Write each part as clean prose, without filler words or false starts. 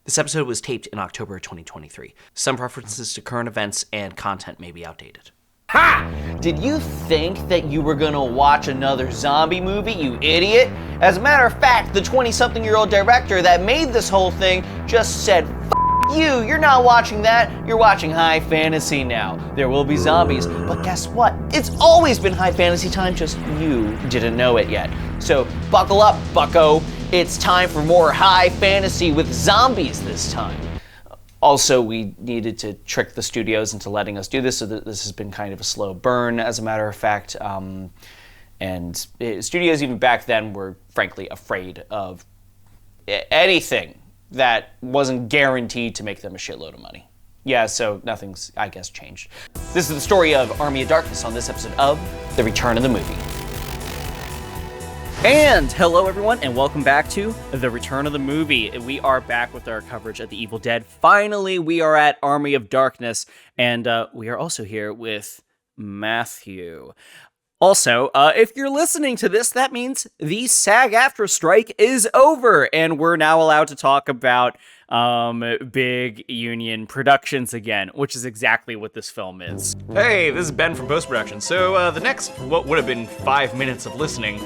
This episode was taped in October 2023. Some references to current events and content may be outdated. Ha! Did you think that you were gonna watch another zombie movie, you idiot? As a matter of fact, the 20-something-year-old director that made this whole thing just said, "F you, you're not watching that, you're watching high fantasy now. There will be zombies, but guess what? It's always been high fantasy time, just you didn't know it yet. So buckle up, bucko. It's time for more high fantasy with zombies this time." Also, we needed to trick the studios into letting us do this, so that this has been kind of a slow burn, as a matter of fact. And studios even back then were frankly afraid of anything that wasn't guaranteed to make them a shitload of money. Yeah, so nothing's, I guess, changed. This is the story of Army of Darkness on this episode of The Return of the Movie. And hello everyone, and welcome back to The Return of the Movie. We are back with our coverage of The Evil Dead. Finally, we are at Army of Darkness, and we are also here with Matthew. Also, if you're listening to this, that means the SAG-AFTRA strike is over, and we're now allowed to talk about big union productions again, which is exactly what this film is. Hey, this is Ben from post-production. So the next, what would have been 5 minutes of listening,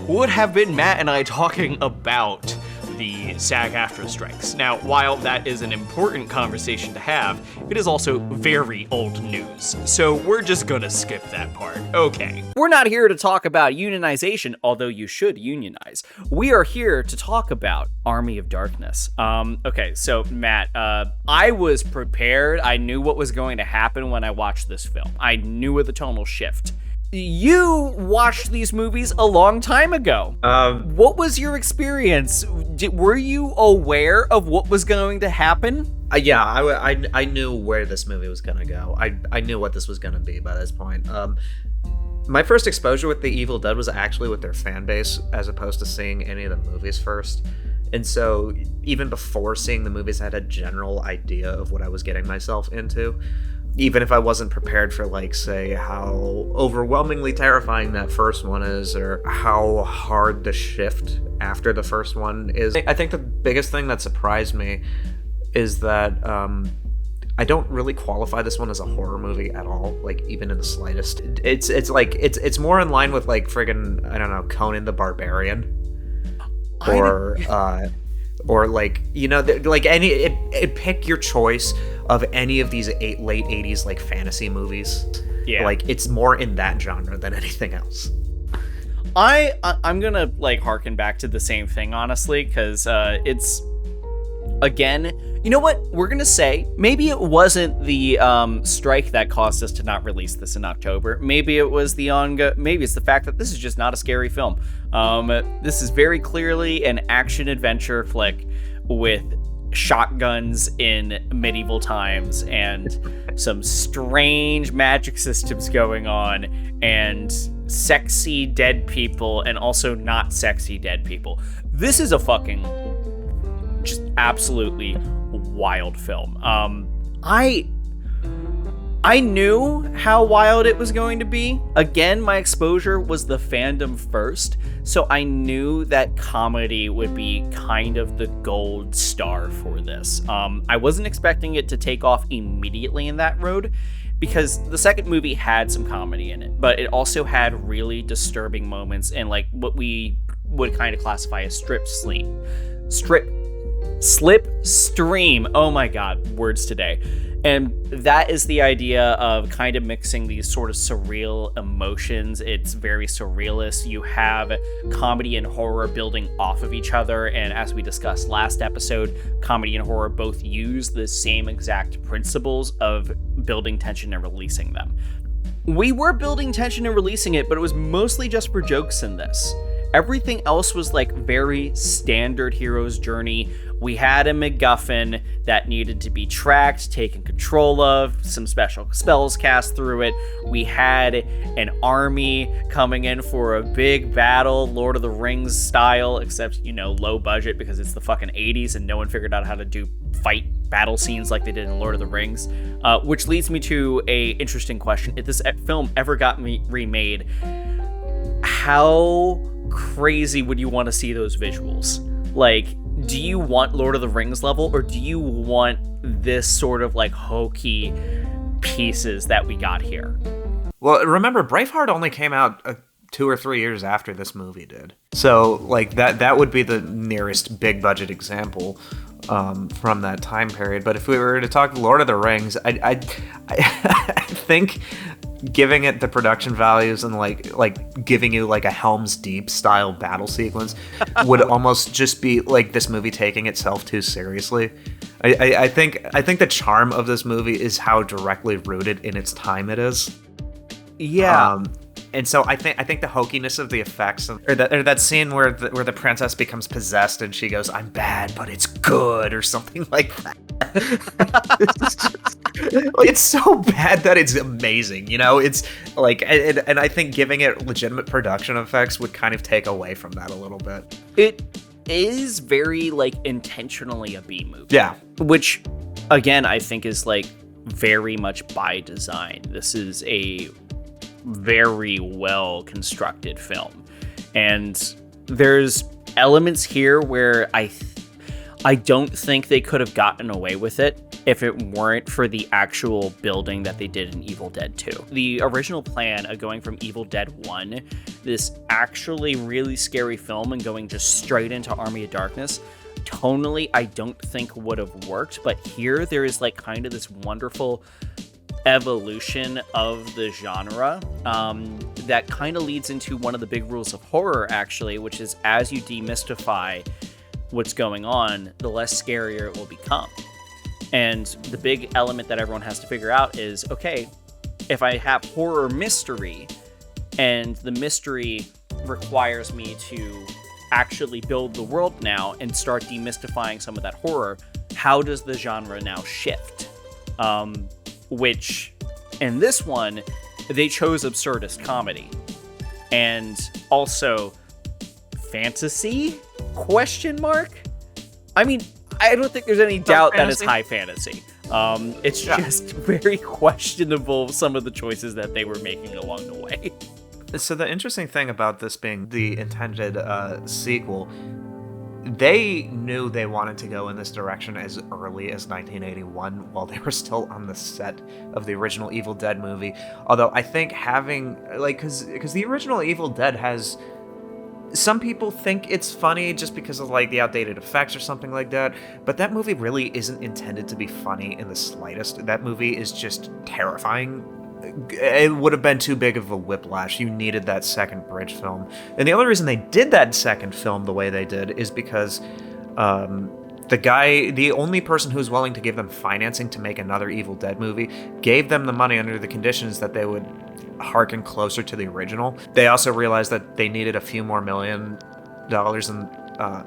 would have been Matt and I talking about the SAG-AFTRA strikes. Now, while that is an important conversation to have, it is also very old news. So we're just gonna skip that part. Okay. We're not here to talk about unionization, although you should unionize. We are here to talk about Army of Darkness. Okay, so Matt, I was prepared. I knew what was going to happen when I watched this film. I knew of the tonal shift. You watched these movies a long time ago. What was your experience? Were you aware of what was going to happen? Yeah, I knew where this movie was gonna go. I knew what this was gonna be by this point. My first exposure with The Evil Dead was actually with their fan base, as opposed to seeing any of the movies first. And so even before seeing the movies, I had a general idea of what I was getting myself into. Even if I wasn't prepared for, like, say, how overwhelmingly terrifying that first one is, or how hard the shift after the first one is. I think the biggest thing that surprised me is that I don't really qualify this one as a horror movie at all, like, even in the slightest. It's more in line with, like, friggin', I don't know, Conan the Barbarian. Or like, you know, like pick your choice of any of these late 80s like fantasy movies. Yeah, like it's more in that genre than anything else. I'm gonna like harken back to the same thing, honestly, because it's, again, you know what we're gonna say, maybe it wasn't the strike that caused us to not release this in October. Maybe it was maybe it's the fact that this is just not a scary film. This is very clearly an action adventure flick with shotguns in medieval times and some strange magic systems going on and sexy dead people and also not sexy dead people. This is a fucking just absolutely wild film. I knew how wild it was going to be. Again, my exposure was the fandom first, so I knew that comedy would be kind of the gold star for this. I wasn't expecting it to take off immediately in that road, because the second movie had some comedy in it, but it also had really disturbing moments and like what we would kind of classify as slipstream. Oh my god, words today. And that is the idea of kind of mixing these sort of surreal emotions. It's very surrealist. You have comedy and horror building off of each other. And as we discussed last episode, comedy and horror both use the same exact principles of building tension and releasing them. We were building tension and releasing it, but it was mostly just for jokes in this. Everything else was like very standard hero's journey. We had a MacGuffin that needed to be tracked, taken control of, some special spells cast through it. We had an army coming in for a big battle, Lord of the Rings style, except, you know, low budget because it's the fucking 80s and no one figured out how to do fight battle scenes like they did in Lord of the Rings. Which leads me to a interesting question. If this film ever got remade, how crazy would you want to see those visuals? Like, do you want Lord of the Rings level, or do you want this sort of like hokey pieces that we got here? Well, remember, Braveheart only came out 2 or 3 years after this movie did. So, like, that would be the nearest big budget example from that time period. But if we were to talk Lord of the Rings, I think giving it the production values and like giving you like a Helm's Deep style battle sequence would almost just be like this movie taking itself too seriously. I think the charm of this movie is how directly rooted in its time it is. Yeah. And so I think the hokiness of the effects, or that scene where the princess becomes possessed and she goes, "I'm bad, but it's good," or something like that. It's so bad that it's amazing, you know. It's like, and I think giving it legitimate production effects would kind of take away from that a little bit. It is very like intentionally a B movie. Yeah. Which, again, I think is like very much by design. This is a very well constructed film, and there's elements here where I don't think they could have gotten away with it if it weren't for the actual building that they did in Evil Dead 2. The original plan of going from Evil Dead 1, this actually really scary film, and going just straight into Army of Darkness, tonally I don't think would have worked, but here there is like kind of this wonderful evolution of the genre that kind of leads into one of the big rules of horror, actually, which is as you demystify what's going on, the less scarier it will become. And the big element that everyone has to figure out is, okay, if I have horror mystery, and the mystery requires me to actually build the world now and start demystifying some of that horror, how does the genre now shift? Which, in this one, they chose absurdist comedy. And also, fantasy? Question mark? I mean, I don't think there's any doubt that it's high fantasy. It's just very questionable, some of the choices that they were making along the way. So the interesting thing about this being the intended sequel, they knew they wanted to go in this direction as early as 1981 while they were still on the set of the original Evil Dead movie. Although I think having, like, because the original Evil Dead has, some people think it's funny just because of like the outdated effects or something like that, but that movie really isn't intended to be funny in the slightest. That movie is just terrifying. It would have been too big of a whiplash. You needed that second bridge film. And the only reason they did that second film the way they did is because the only person who's willing to give them financing to make another Evil Dead movie gave them the money under the conditions that they would hearken closer to the original. They also realized that they needed a few more $1 million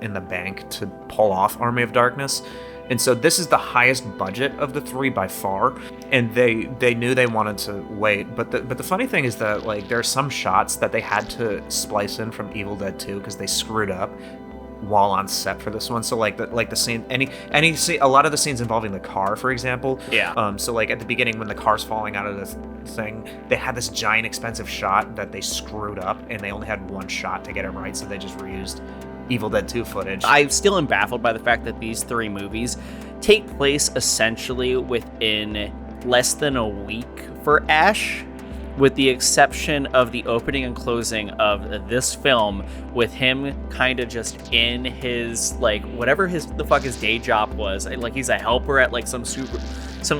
in the bank to pull off Army of Darkness. And so this is the highest budget of the three by far, and they knew they wanted to wait. But the funny thing is that like there are some shots that they had to splice in from Evil Dead 2 because they screwed up while on set for this one. So like the scene, any scene, a lot of the scenes involving the car, for example. Yeah. So like at the beginning when the car's falling out of the thing, they had this giant expensive shot that they screwed up, and they only had one shot to get it right, so they just reused Evil Dead 2 footage. I still am baffled by the fact that these three movies take place essentially within less than a week for Ash, with the exception of the opening and closing of this film, with him kind of just in his, like, whatever the fuck his day job was. Like, he's a helper at, like, some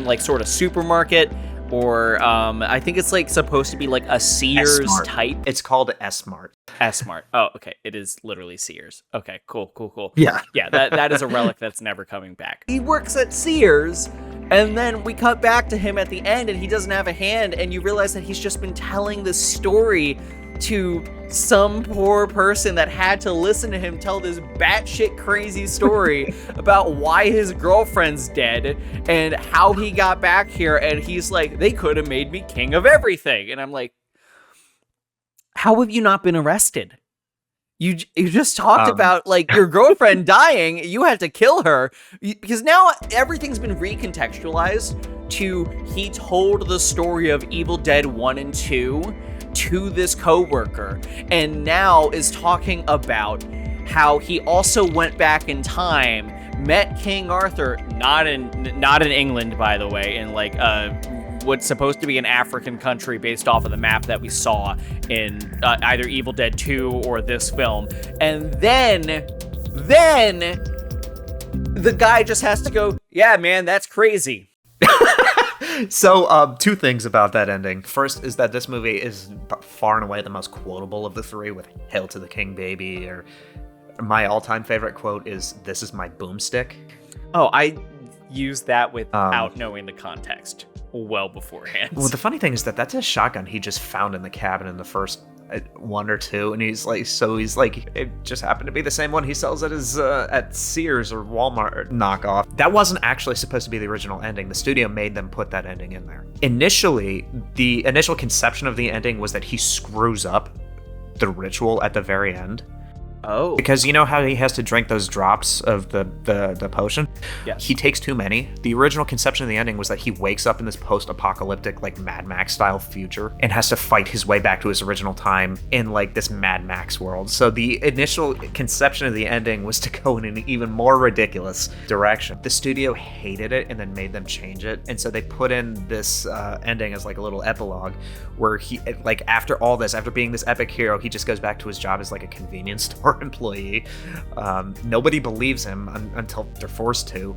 like, sort of supermarket, or, I think it's, like, supposed to be, like, a Sears S-Mart. type. It's called S-Mart. S-Mart. Oh, okay. It is literally Sears. Okay, cool. Yeah. Yeah, that is a relic that's never coming back. He works at Sears, and then we cut back to him at the end, and he doesn't have a hand, and you realize that he's just been telling this story to some poor person that had to listen to him tell this batshit crazy story about why his girlfriend's dead and how he got back here, and he's like, they could have made me king of everything. And I'm like, how have you not been arrested? You just talked about, like, your girlfriend dying. You had to kill her. Because now everything's been recontextualized to, he told the story of Evil Dead 1 and 2 to this coworker, and now is talking about how he also went back in time, met King Arthur, not in England, by the way, in like what's supposed to be an African country based off of the map that we saw in either Evil Dead 2 or this film. And then the guy just has to go, yeah, man, that's crazy. So, two things about that ending. First is that this movie is far and away the most quotable of the three, with Hail to the King, baby, or my all-time favorite quote is, "This is my boomstick." Oh, I used that without knowing the context well beforehand. Well, the funny thing is that that's a shotgun he just found in the cabin in the first one or two, and he's like, it just happened to be the same one he sells at his at Sears or Walmart knockoff. That wasn't actually supposed to be the original ending. The studio made them put that ending in there. Initially, the initial conception of the ending was that he screws up the ritual at the very end. Oh. Because you know how he has to drink those drops of the potion? Yes. He takes too many. The original conception of the ending was that he wakes up in this post-apocalyptic, like, Mad Max-style future and has to fight his way back to his original time in, like, this Mad Max world. So the initial conception of the ending was to go in an even more ridiculous direction. The studio hated it and then made them change it. And so they put in this ending as, like, a little epilogue where he, like, after all this, after being this epic hero, he just goes back to his job as, like, a convenience store employee. Nobody believes him until they're forced to,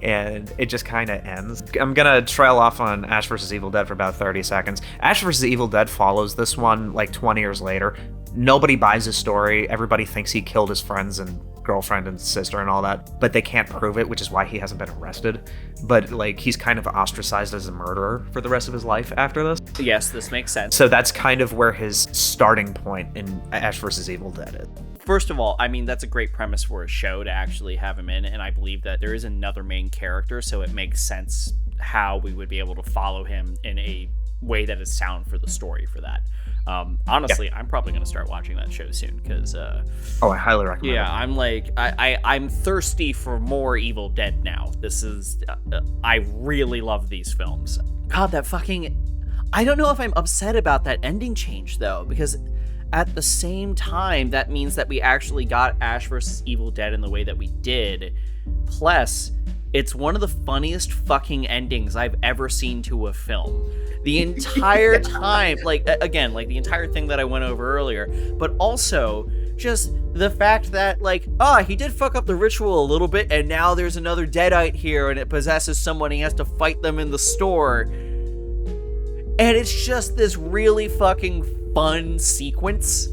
and it just kind of ends. I'm gonna trail off on Ash vs. Evil Dead for about 30 seconds. Ash vs. Evil Dead follows this one like 20 years later. Nobody buys his story. Everybody thinks he killed his friends and girlfriend and sister and all that, but they can't prove it, which is why he hasn't been arrested. But like, he's kind of ostracized as a murderer for the rest of his life after this. Yes, this makes sense. So that's kind of where his starting point in Ash vs. Evil Dead is. First of all, I mean, that's a great premise for a show to actually have him in, and I believe that there is another main character, so it makes sense how we would be able to follow him in a way that is sound for the story for that. Honestly, yeah. I'm probably going to start watching that show soon, because I highly recommend it. I'm like, I'm thirsty for more Evil Dead now. This is I really love these films. God, that fucking, I don't know if I'm upset about that ending change though, because at the same time, that means that we actually got Ash vs. Evil Dead in the way that we did. Plus, it's one of the funniest fucking endings I've ever seen to a film. The entire time, like, again, like the entire thing that I went over earlier, but also just the fact that, like, he did fuck up the ritual a little bit, and now there's another Deadite here, and it possesses someone, he has to fight them in the store. And it's just this really fucking fun sequence,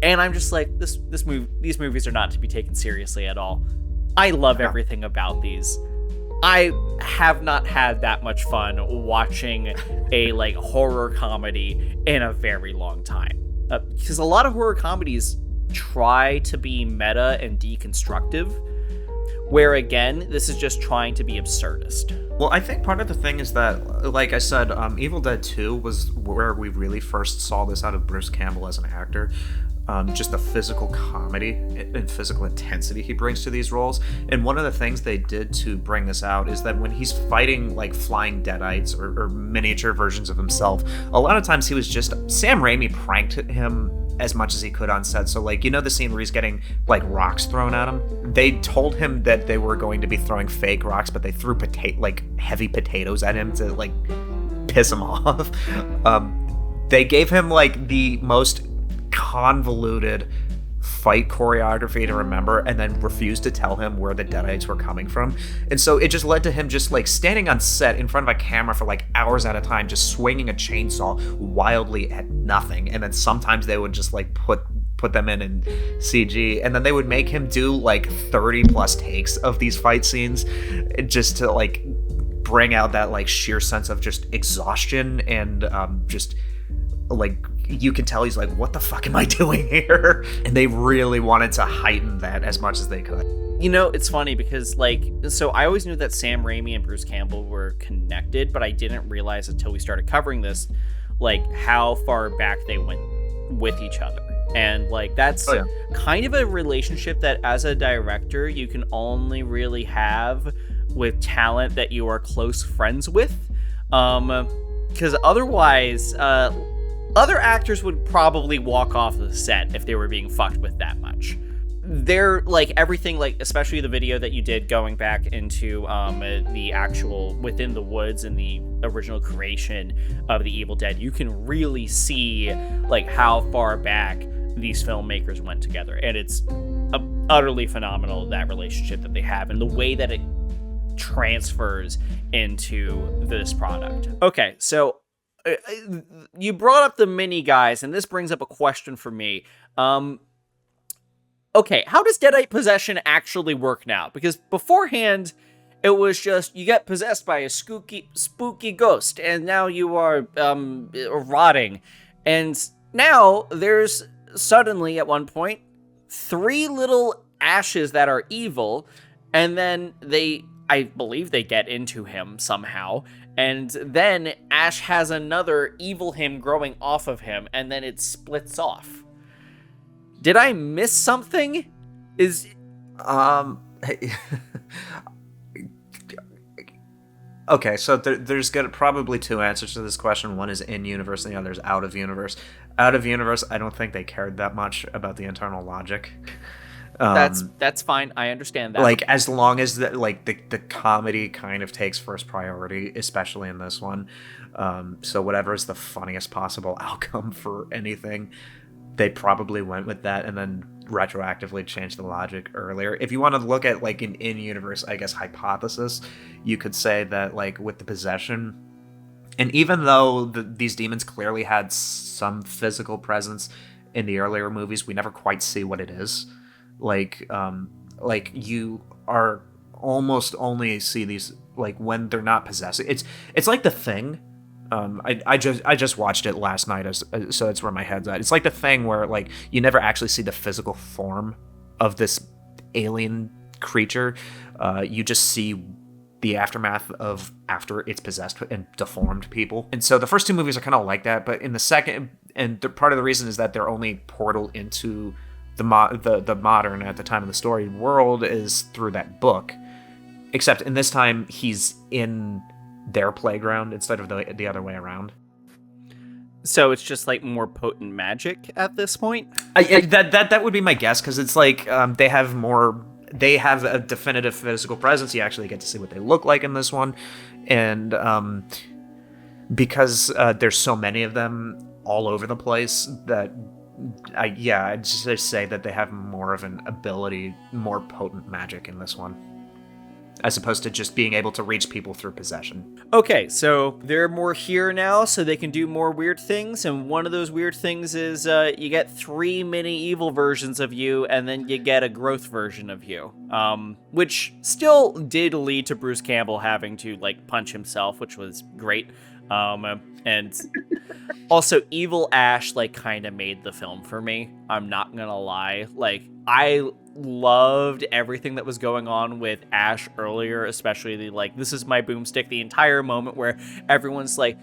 and I'm just like, these movies are not to be taken seriously at all. I love everything about these. I have not had that much fun watching a like horror comedy in a very long time, because a lot of horror comedies try to be meta and deconstructive, where again, this is just trying to be absurdist. Well, I think part of the thing is that, like I said, Evil Dead 2 was where we really first saw this out of Bruce Campbell as an actor. Just the physical comedy and physical intensity he brings to these roles. And one of the things they did to bring this out is that when he's fighting like flying Deadites or miniature versions of himself, a lot of times he was just, Sam Raimi pranked him as much as he could on set. So like, you know the scene where he's getting like rocks thrown at him? They told him that they were going to be throwing fake rocks, but they threw heavy potatoes at him to like piss him off. They gave him like the most convoluted fight choreography to remember, and then refused to tell him where the Deadites were coming from. And so it just led to him just like standing on set in front of a camera for like hours at a time, just swinging a chainsaw wildly at nothing. And then sometimes they would just like put them in CG, and then they would make him do like 30 plus takes of these fight scenes just to like bring out that like sheer sense of just exhaustion, and just like, you can tell he's like, what the fuck am I doing here? And they really wanted to heighten that as much as they could. You know, it's funny because, like, so I always knew that Sam Raimi and Bruce Campbell were connected, but I didn't realize until we started covering this, like, how far back they went with each other. And, like, that's kind of a relationship that, as a director, you can only really have with talent that you are close friends with. Because otherwise, other actors would probably walk off the set if they were being fucked with that much. they're like everything, like especially the video that you did going back into the actual Within the Woods and the original creation of the Evil Dead, you can really see like how far back these filmmakers went together, and it's utterly phenomenal, that relationship that they have and the way that it transfers into this product. Okay, so you brought up the mini guys, and this brings up a question for me. Okay, how does Deadite possession actually work now? Because beforehand, it was just you get possessed by a spooky ghost, and now you are rotting. And now there's suddenly at one point 3 little ashes that are evil, and then I believe they get into him somehow, and then Ash has another evil him growing off of him, and then it splits off. Did I miss something? Okay, so there's probably 2 answers to this question. One is in-universe, and the other is out-of-universe. Out-of-universe, I don't think they cared that much about the internal logic. That's fine. I understand that. Like, as long as the comedy kind of takes first priority, especially in this one. So whatever is the funniest possible outcome for anything, they probably went with that and then retroactively changed the logic earlier. If you want to look at like an in-universe, I guess, hypothesis, you could say that like with the possession, and even though these demons clearly had some physical presence in the earlier movies, we never quite see what it is. Like you are almost only see these like when they're not possessed. It's like The Thing. I just watched it last night, so it's where my head's at. It's like The Thing, where like you never actually see the physical form of this alien creature. You just see the aftermath of after it's possessed and deformed people. And so the first 2 movies are kind of like that, but in the second, and part of the reason is that they're only portal into the modern, at the time of the story, world is through that book. Except in this time, he's in their playground instead of the other way around. So it's just like more potent magic at this point? That would be my guess, because it's like they have a definitive physical presence. You actually get to see what they look like in this one. And because there's so many of them all over the place, that I'd just say that they have more of an ability, more potent magic in this one, as opposed to just being able to reach people through possession. Okay, so they're more here now, so they can do more weird things, and one of those weird things is you get 3 mini evil versions of you, and then you get a growth version of you, which still did lead to Bruce Campbell having to like punch himself, which was great. And also Evil Ash like kind of made the film for me. I'm not gonna lie. Like, I loved everything that was going on with Ash earlier, especially the like, this is my boomstick, the entire moment where everyone's like,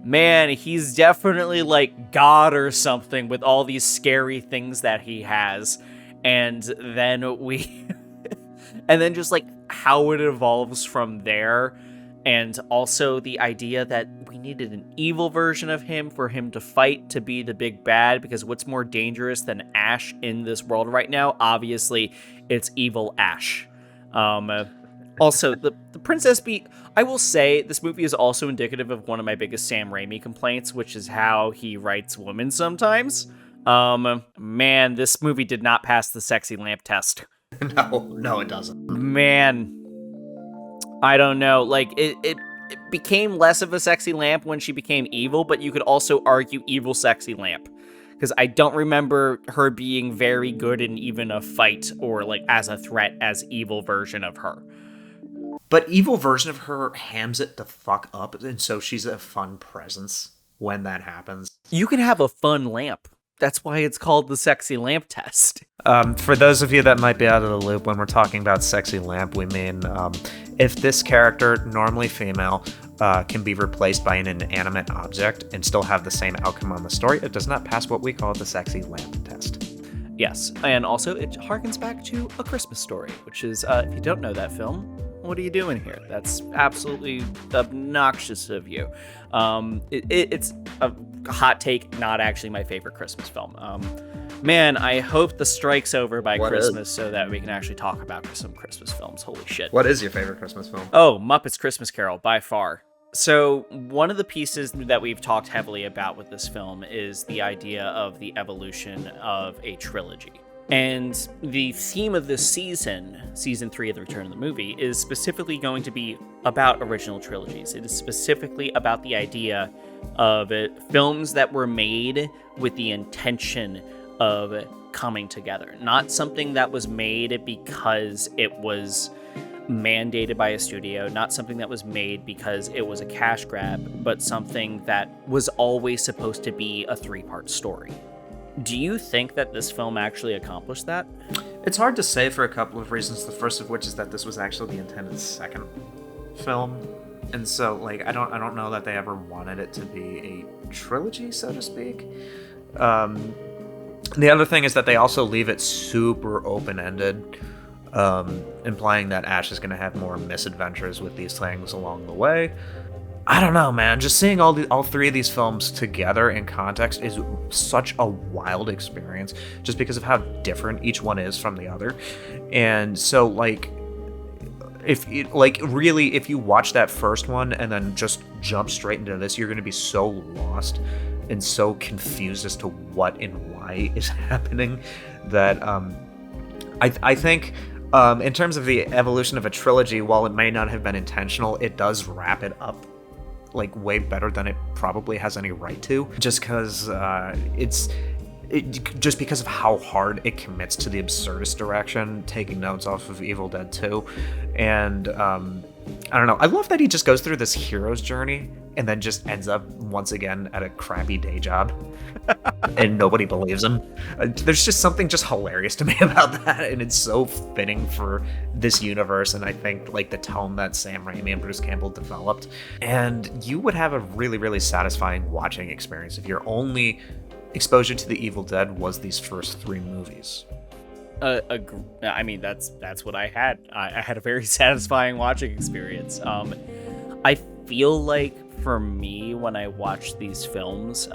man, he's definitely like God or something with all these scary things that he has. And then and then just like how it evolves from there. And also the idea that we needed an evil version of him for him to fight to be the big bad, because what's more dangerous than Ash in this world right now? Obviously, it's evil Ash. Also, the Princess Bee, I will say, this movie is also indicative of one of my biggest Sam Raimi complaints, which is how he writes women sometimes. Man, this movie did not pass the sexy lamp test. No, it doesn't. Man, I don't know, like, it became less of a sexy lamp when she became evil, but you could also argue evil sexy lamp, because I don't remember her being very good in even a fight or, like, as a threat as evil version of her. But evil version of her hams it the fuck up, and so she's a fun presence when that happens. You can have a fun lamp. That's why it's called the sexy lamp test. For those of you that might be out of the loop, when we're talking about sexy lamp, we mean if this character, normally female, can be replaced by an inanimate object and still have the same outcome on the story, it does not pass what we call the sexy lamp test. Yes, and also it harkens back to A Christmas Story, which is, if you don't know that film, What are you doing here? That's absolutely obnoxious of you. It's a hot take, not actually my favorite Christmas film. Man, I hope the strike's over by Christmas so that we can actually talk about some Christmas films. Holy shit. What is your favorite Christmas film? Oh, Muppets Christmas Carol, by far. So one of the pieces that we've talked heavily about with this film is the idea of the evolution of a trilogy. And the theme of this season 3 of The Return of the Movie, is specifically going to be about original trilogies. It is specifically about the idea of films that were made with the intention of coming together. Not something that was made because it was mandated by a studio, not something that was made because it was a cash grab, but something that was always supposed to be a 3-part story. Do you think that this film actually accomplished that? It's hard to say for a couple of reasons. The first of which is that this was actually the intended second film, and so like I don't know that they ever wanted it to be a trilogy, so to speak. The other thing is that they also leave it super open-ended, implying that Ash is going to have more misadventures with these things along the way. I don't know, man. Just seeing all 3 of these films together in context is such a wild experience, just because of how different each one is from the other. And so, like, if you watch that first one and then just jump straight into this, you're going to be so lost and so confused as to what and why is happening that I think in terms of the evolution of a trilogy, while it may not have been intentional, it does wrap it up like way better than it probably has any right to, just because just because of how hard it commits to the absurdist direction, taking notes off of Evil Dead 2. And I don't know, I love that he just goes through this hero's journey and then just ends up once again at a crappy day job and nobody believes him. There's just something just hilarious to me about that, and it's so fitting for this universe, and I think like the tone that Sam Raimi and Bruce Campbell developed. And you would have a really, really satisfying watching experience if your only exposure to the Evil Dead was these first 3 movies. I mean, that's what I had. I had a very satisfying watching experience. I feel like for me, when I watch these films,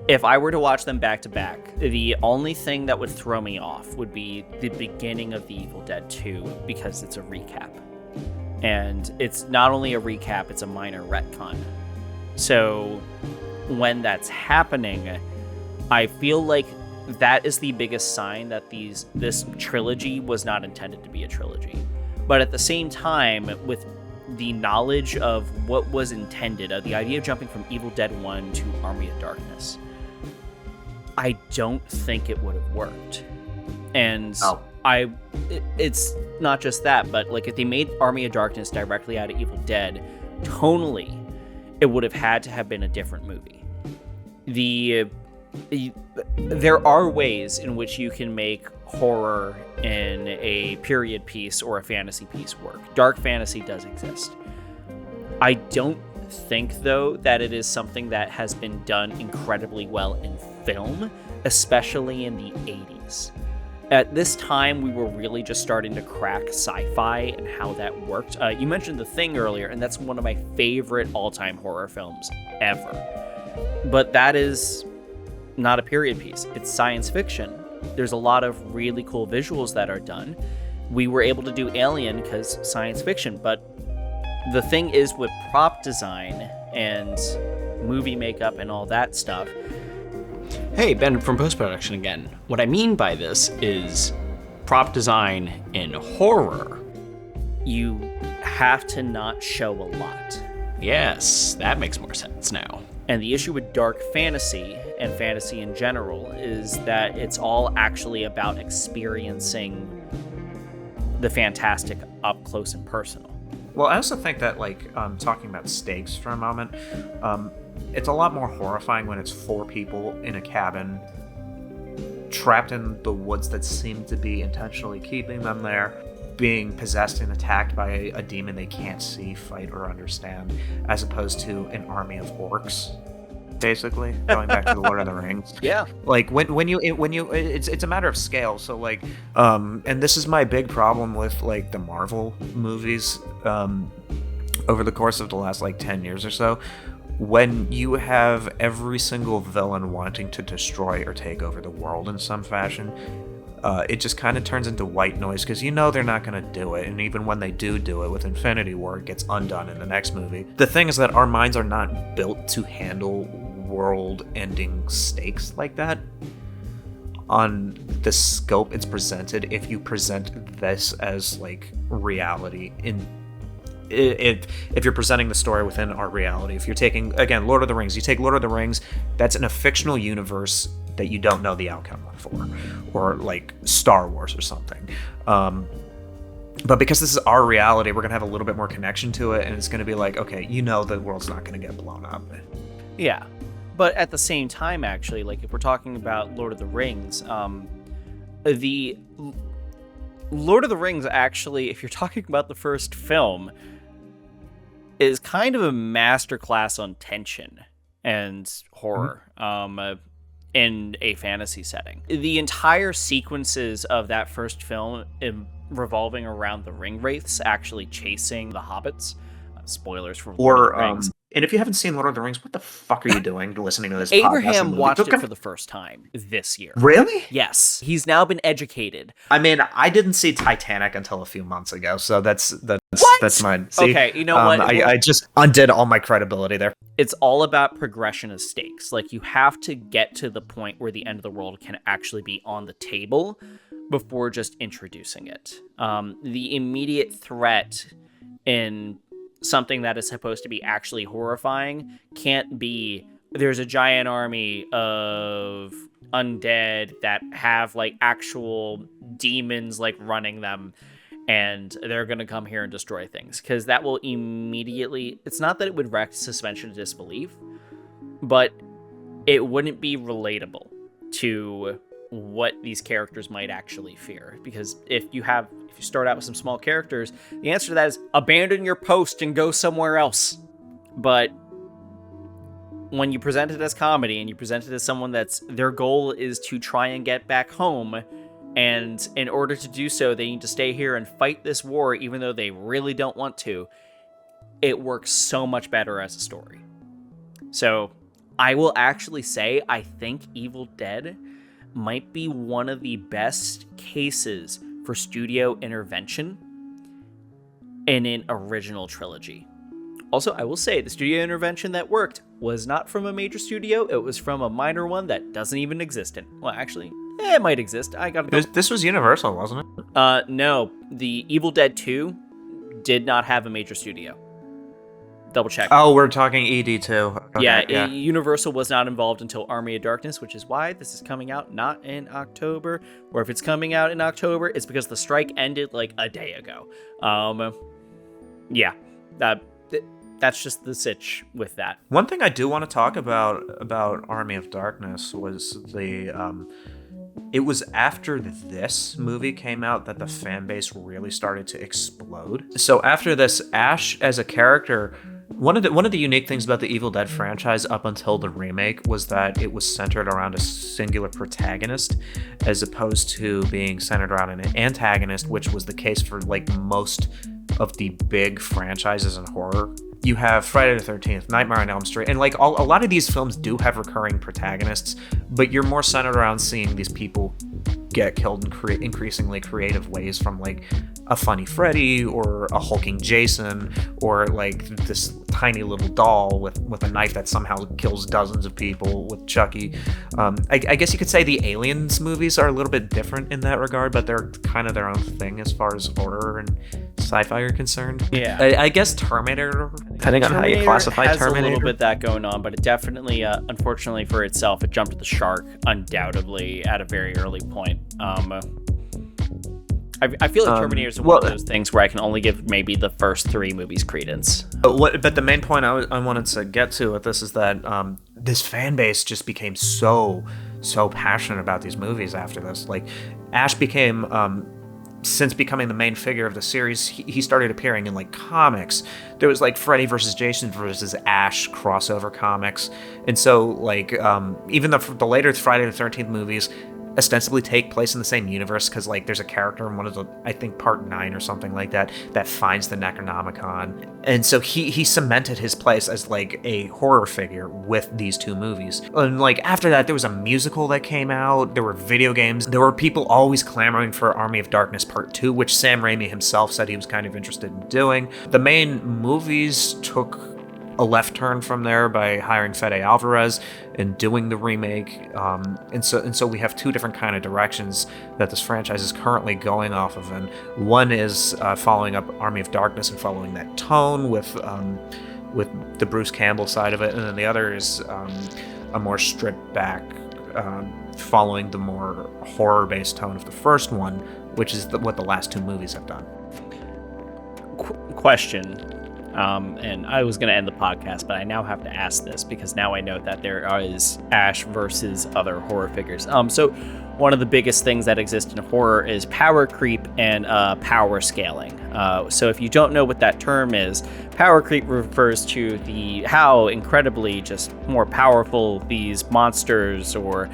if I were to watch them back to back, the only thing that would throw me off would be the beginning of The Evil Dead 2, because it's a recap. And it's not only a recap, it's a minor retcon. So when that's happening, I feel like that is the biggest sign that this trilogy was not intended to be a trilogy. But at the same time, with the knowledge of what was intended, the idea of jumping from Evil Dead 1 to Army of Darkness, I don't think it would have worked. And it's not just that, but like if they made Army of Darkness directly out of Evil Dead, tonally, it would have had to have been a different movie. There are ways in which you can make horror in a period piece or a fantasy piece work. Dark fantasy does exist. I don't think, though, that it is something that has been done incredibly well in film, especially in the 80s. At this time, we were really just starting to crack sci-fi and how that worked. You mentioned The Thing earlier, and that's one of my favorite all-time horror films ever. But that is not a period piece. It's science fiction. There's a lot of really cool visuals that are done. We were able to do Alien because science fiction, but the thing is with prop design and movie makeup and all that stuff. Hey, Ben from post-production again. What I mean by this is prop design in horror. You have to not show a lot. Yes, that makes more sense now. And the issue with dark fantasy and fantasy in general is that it's all actually about experiencing the fantastic up close and personal. Well, I also think that, like, talking about stakes for a moment, it's a lot more horrifying when it's 4 people in a cabin, trapped in the woods that seem to be intentionally keeping them there, being possessed and attacked by a demon they can't see, fight, or understand, as opposed to an army of orcs. basically, going back to the Lord of the Rings. Yeah. Like when you it's a matter of scale. So like and this is my big problem with like the Marvel movies over the course of the last like 10 years or so. When you have every single villain wanting to destroy or take over the world in some fashion, it just kind of turns into white noise, because you know they're not going to do it, and even when they do it with Infinity War, it gets undone in the next movie. The thing is that our minds are not built to handle world-ending stakes like that on the scope it's presented. If you present this as like reality if you're presenting the story within our reality, if you're taking, again, Lord of the Rings, you take Lord of the Rings, that's in a fictional universe that you don't know the outcome for, or like Star Wars or something. But because this is our reality, we're gonna have a little bit more connection to it, and it's gonna be like, okay, you know the world's not gonna get blown up. Yeah. But at the same time, actually, like if we're talking about Lord of the Rings, the Lord of the Rings, actually, if you're talking about the first film, is kind of a masterclass on tension and horror in a fantasy setting. The entire sequences of that first film revolving around the ring wraiths actually chasing the hobbits. Spoilers for Lord of the Rings. And if you haven't seen Lord of the Rings, what the fuck are you doing listening to this podcast? Abraham watched it for the first time this year. Really? Yes. He's now been educated. I mean, I didn't see Titanic until a few months ago, so that's mine. See, okay, you know what? I just undid all my credibility there. It's all about progression of stakes. Like, you have to get to the point where the end of the world can actually be on the table before just introducing it. The immediate threat in something that is supposed to be actually horrifying can't be there's a giant army of undead that have like actual demons like running them, and they're gonna come here and destroy things, because that will immediately, it's not that it would wreck suspension of disbelief, but it wouldn't be relatable to what these characters might actually fear. Because if you start out with some small characters, the answer to that is abandon your post and go somewhere else. But when you present it as comedy, and you present it as someone that's their goal is to try and get back home, and in order to do so they need to stay here and fight this war even though they really don't want to, it works so much better as a story. So I will actually say I think Evil Dead might be one of the best cases for studio intervention in an original trilogy. Also, I will say the studio intervention that worked was not from a major studio. It was from a minor one that doesn't even exist in. Well, actually, it might exist. I gotta go. This was Universal, wasn't it? No. The Evil Dead 2 did not have a major studio. Double check. Oh, we're talking ED2. Okay, yeah, Universal was not involved until Army of Darkness, which is why this is coming out not in October. Or if it's coming out in October, it's because the strike ended like a day ago. Yeah, that's just the sitch with that. One thing I do want to talk about Army of Darkness was it was after this movie came out that the fan base really started to explode. So after this, Ash as a character, one of the unique things about the Evil Dead franchise up until the remake was that it was centered around a singular protagonist, as opposed to being centered around an antagonist, which was the case for like most of the big franchises in horror. You have Friday the 13th, Nightmare on Elm Street, and like a lot of these films do have recurring protagonists, but you're more centered around seeing these people get killed in increasingly creative ways, from like a funny Freddy or a hulking Jason, or like this tiny little doll with a knife that somehow kills dozens of people with Chucky. I guess you could say the Aliens movies are a little bit different in that regard, but they're kind of their own thing as far as horror and sci-fi are concerned. Yeah. I guess Terminator, depending on how you classify has Terminator. a little bit that going on, but it definitely, unfortunately for itself, it jumped the shark undoubtedly at a very early point. I feel like Terminator is one of those things where I can only give maybe the first 3 movies credence. But the main point I wanted to get to with this is that this fan base just became so passionate about these movies after this. Like, Ash became since becoming the main figure of the series, he started appearing in like comics. There was like Freddy versus Jason versus Ash crossover comics, and so like even the later Friday the 13th movies ostensibly take place in the same universe, because like there's a character in one of the, I think part 9 or something like that, that finds the Necronomicon, and so he cemented his place as like a horror figure with these 2 movies. And like after that, there was a musical that came out, there were video games, there were people always clamoring for Army of Darkness Part 2, which Sam Raimi himself said he was kind of interested in doing. The main movies took a left turn from there by hiring Fede Alvarez and doing the remake, and so we have 2 different kind of directions that this franchise is currently going off of, and one is following up Army of Darkness and following that tone with the Bruce Campbell side of it, and then the other is a more stripped back, following the more horror-based tone of the first one, which is what the last 2 movies have done. Question. And I was going to end the podcast, but I now have to ask this because now I know that there is Ash versus other horror figures. So one of the biggest things that exist in horror is power creep and power scaling. So if you don't know what that term is, power creep refers to how incredibly just more powerful these monsters or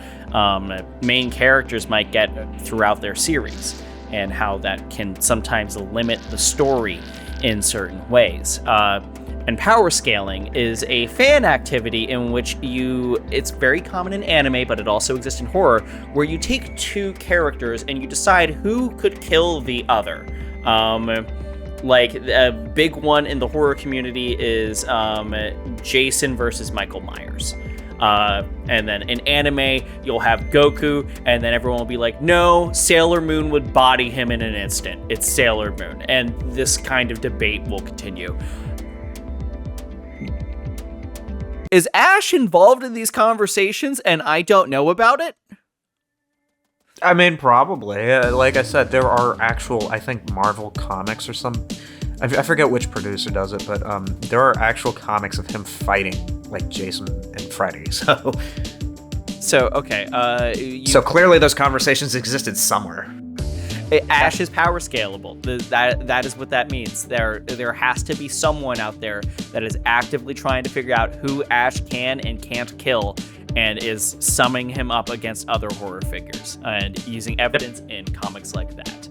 main characters might get throughout their series, and how that can sometimes limit the story in certain ways. And power scaling is a fan activity in which it's very common in anime, but it also exists in horror, where you take 2 characters and you decide who could kill the other. Like a big one in the horror community is Jason versus Michael Myers. And then in anime, you'll have Goku, and then everyone will be like, no, Sailor Moon would body him in an instant. It's Sailor Moon. And this kind of debate will continue. Is Ash involved in these conversations and I don't know about it? I mean, probably. Like I said, there are actual, I think, Marvel comics or some... I forget which producer does it, but there are actual comics of him fighting, like, Jason and Freddy, so... So, okay, So clearly those conversations existed somewhere. Ash is power scalable. That is what that means. There has to be someone out there that is actively trying to figure out who Ash can and can't kill, and is summing him up against other horror figures, and using evidence in comics like that.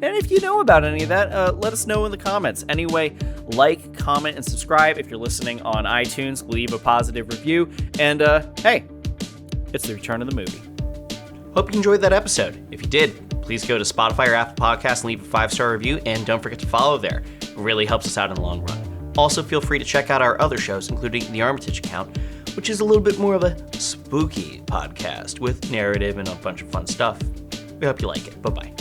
And if you know about any of that, let us know in the comments. Anyway, like, comment, and subscribe if you're listening on iTunes. Leave a positive review. And, hey, it's the return of the movie. Hope you enjoyed that episode. If you did, please go to Spotify or Apple Podcasts and leave a 5-star review, and don't forget to follow there. It really helps us out in the long run. Also, feel free to check out our other shows, including the Armitage Account, which is a little bit more of a spooky podcast with narrative and a bunch of fun stuff. We hope you like it. Bye-bye.